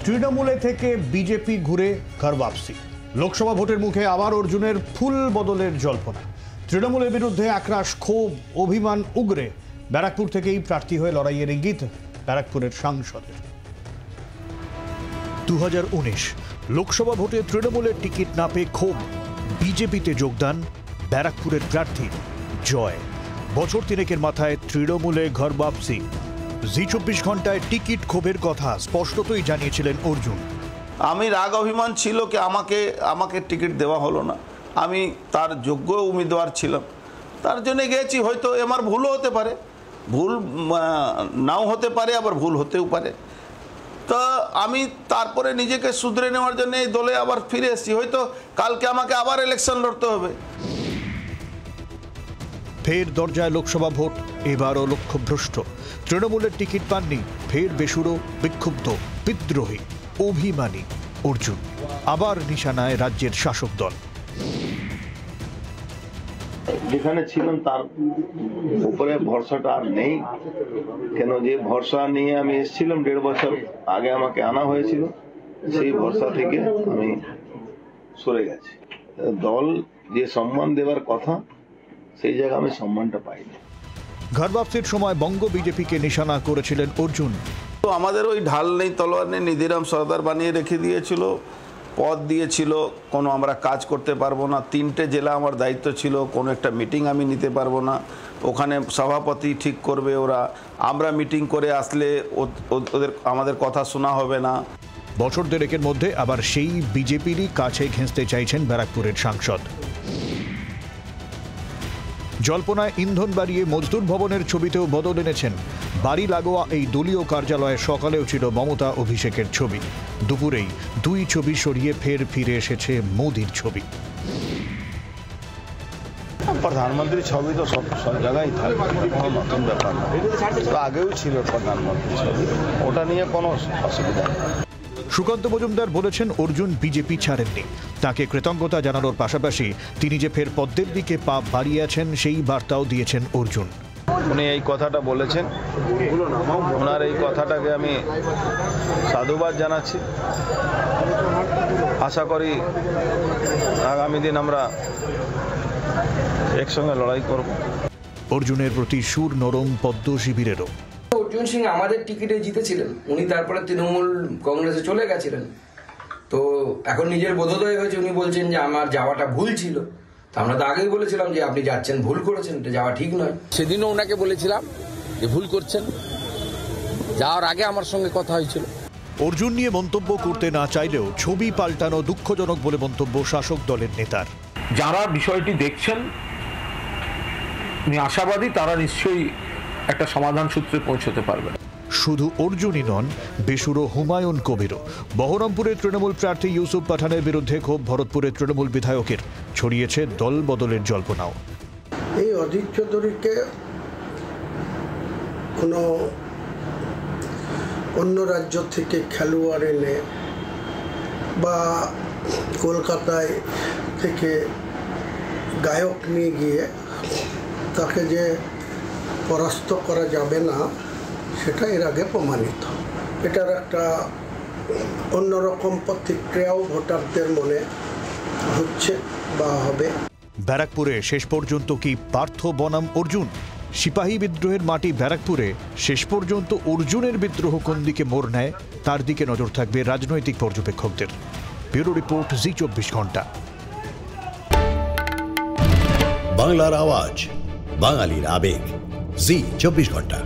তৃণমূলে থেকে বিজেপি ঘুরে ঘর বাপসি। লোকসভা ভোটের মুখে আবার অর্জুনের ফুল বদলের জল্পনা। তৃণমূলের বিরুদ্ধে আক্রোশ, ক্ষোভ, অভিমান উগরে ব্যারাকপুর থেকেই প্রার্থী হয়ে লড়াইয়ের ইঙ্গিত ব্যারাকপুরের সাংসদের। 2019 লোকসভা ভোটে তৃণমূলের টিকিট না পেয়ে ক্ষোভ, বিজেপিতে যোগদান ব্যারাকপুরের প্রার্থী জয়। বছর তিনেকের মাথায় তৃণমূলে ঘর বাপসি। জি 24 ঘন্টায় টিকিট ক্ষোভের কথা স্পষ্টতই জানিয়েছিলেন অর্জুন। আমি রাগ অভিমান ছিল কি আমাকে টিকিট দেওয়া হলো না, আমি তার যোগ্য উম্মিদওয়ার ছিলাম, তার জন্য গেছি। হয়তো আমার ভুলও হতে পারে, ভুল নাও হতে পারে, আবার ভুল হতেও পারে। তো আমি তারপরে নিজেকে শুধরে নেওয়ার জন্য এই দলে আবার ফিরে এসেছি। হয়তো কালকে আমাকে আবার ইলেকশন লড়তে হবে। ফের দরজায় লোকসভা ভোট, এবারও লক্ষ্যভ্রষ্ট। তৃণমূলের টিকিট পাননি, ফের বেসুরো, বিক্ষুব্ধ, বিদ্রোহী, অভিমানী অর্জুন। আবার নিশানায় রাজ্যের শাসক দল। যেখানে ছিলাম তার উপরে ভরসাটা আর নেই। কেন যে ভরসা নিয়ে আমি এসেছিলাম 1.5 বছর আগে আমাকে আনা হয়েছিল, সেই ভরসা থেকে আমি সরে গেছি। দল যে সম্মান দেওয়ার কথা সেই জায়গায় আমি সম্মানটা পাইনি। ঘর বাপসির সময় বঙ্গ বিজেপিকে নিশানা করেছিলেন অর্জুন। তো আমাদের ওই ঢাল নেই তলোয়ার নেই, নিধিরাম সর্দার বানিয়ে রেখে দিয়েছিল, পদ দিয়েছিল, কোনো আমরা কাজ করতে পারবো না। 3টে জেলা আমার দায়িত্ব ছিল, কোনো একটা মিটিং আমি নিতে পারবো না। ওখানে সভাপতি ঠিক করবে ওরা, আমরা মিটিং করে আসলে আমাদের কথা শোনা হবে না। বছর দেড়েকের মধ্যে আবার সেই বিজেপিরই কাছে ঘেঁষতে চাইছেন ব্যারাকপুরের সাংসদ। জল্পনায় ইন্ধন বাড়িয়ে মজদুর ভবনের ছবিতেও বদল এনেছেন। বাড়ি লাগোয়া এই দলীয় কার্যালয়ে সকালেও ছিল মমতা অভিষেকের ছবি, দুপুরেই দুই ছবি সরিয়ে ফের ফিরে এসেছে মোদির ছবি। প্রধানমন্ত্রী ছবি তো সব জায়গায় থাকে, কোনো নতুন ব্যাপার না। আগেও ছিল প্রধানমন্ত্রী ছবি, ওটা নিয়ে কোনো অসুবিধা নেই। সুকান্ত মজুমদার বলেছেন অর্জুন বিজেপি ছাড়েননি। তাকে কৃতজ্ঞতা জানানোর পাশাপাশি তিনি যে ফের পদ্মের দিকে পা বাড়িয়েছেন সেই বার্তাও দিয়েছেন অর্জুন। উনি এই কথাটা বলেছেন, ওনার এই কথাটাকে আমি সাধুবাদ জানাচ্ছি। আশা করি আগামী দিন আমরা একসঙ্গে লড়াই করব। অর্জুনের প্রতি সুর নরম পদ্ম শিবিরেরও। অর্জুন সিং আমাদের টিকিটে জিতেছিলেন, উনি তারপরে তৃণমূল কংগ্রেসে চলে গেছিলেন। তো এখন নিজের বোধোদয় হয়েছে, উনি বলছেন যে আমার যাওয়াটা ভুল ছিল। আমরা তো আগেই বলেছিলাম যে আপনি যাচ্ছেন ভুল করেছেন, এটা যাওয়া ঠিক নয়। সেদিনও ওনাকে বলেছিলাম যে ভুল করছেন, যাওয়ার আগে আমার সঙ্গে কথা হয়েছিল। অর্জুন নিয়ে মন্তব্য করতে না চাইলেও ছবি পাল্টানো দুঃখজনক বলে মন্তব্য শাসক দলের নেতার। যারা বিষয়টি দেখছেন উনি আশাবাদী, তারা নিশ্চয়ই একটা সমাধান সূত্রে পৌঁছতে পারবেন। শুধু অর্জুনই নন, বেসুরো হুমায়ুন কবিরও। বহরমপুরের তৃণমূল প্রার্থী ইউসুফ পাঠানের বিরুদ্ধে ক্ষোভ ভরতপুরের তৃণমূল বিধায়কের। ছড়িয়েছে দল বদলের জল্পনাও। এই অজিত চৌধুরীকে কোনো অন্য রাজ্য থেকে খেলোয়াড় এনে বা কলকাতায় থেকে গায়ক নিয়ে গিয়ে তাকে যে পরাস্ত করা যাবে না, সেটা এর আগে প্রমাণিত। এটার একটা অন্যরকম প্রতিক্রিয়াও ভোটারদের মনে হচ্ছে বা হবে। ব্যারাকপুরে শেষ পর্যন্ত কি পার্থ বনাম অর্জুন? সিপাহী বিদ্রোহের মাটি ব্যারাকপুরে শেষ পর্যন্ত অর্জুনের বিদ্রোহ কোন দিকে মোড় নেয়, তার দিকে নজর থাকবে রাজনৈতিক পর্যবেক্ষকদের। ব্যুরো রিপোর্ট, জি 24 ঘন্টা। বাংলার আওয়াজ, বাঙালির আবেগ, জি 24 ঘন্টা।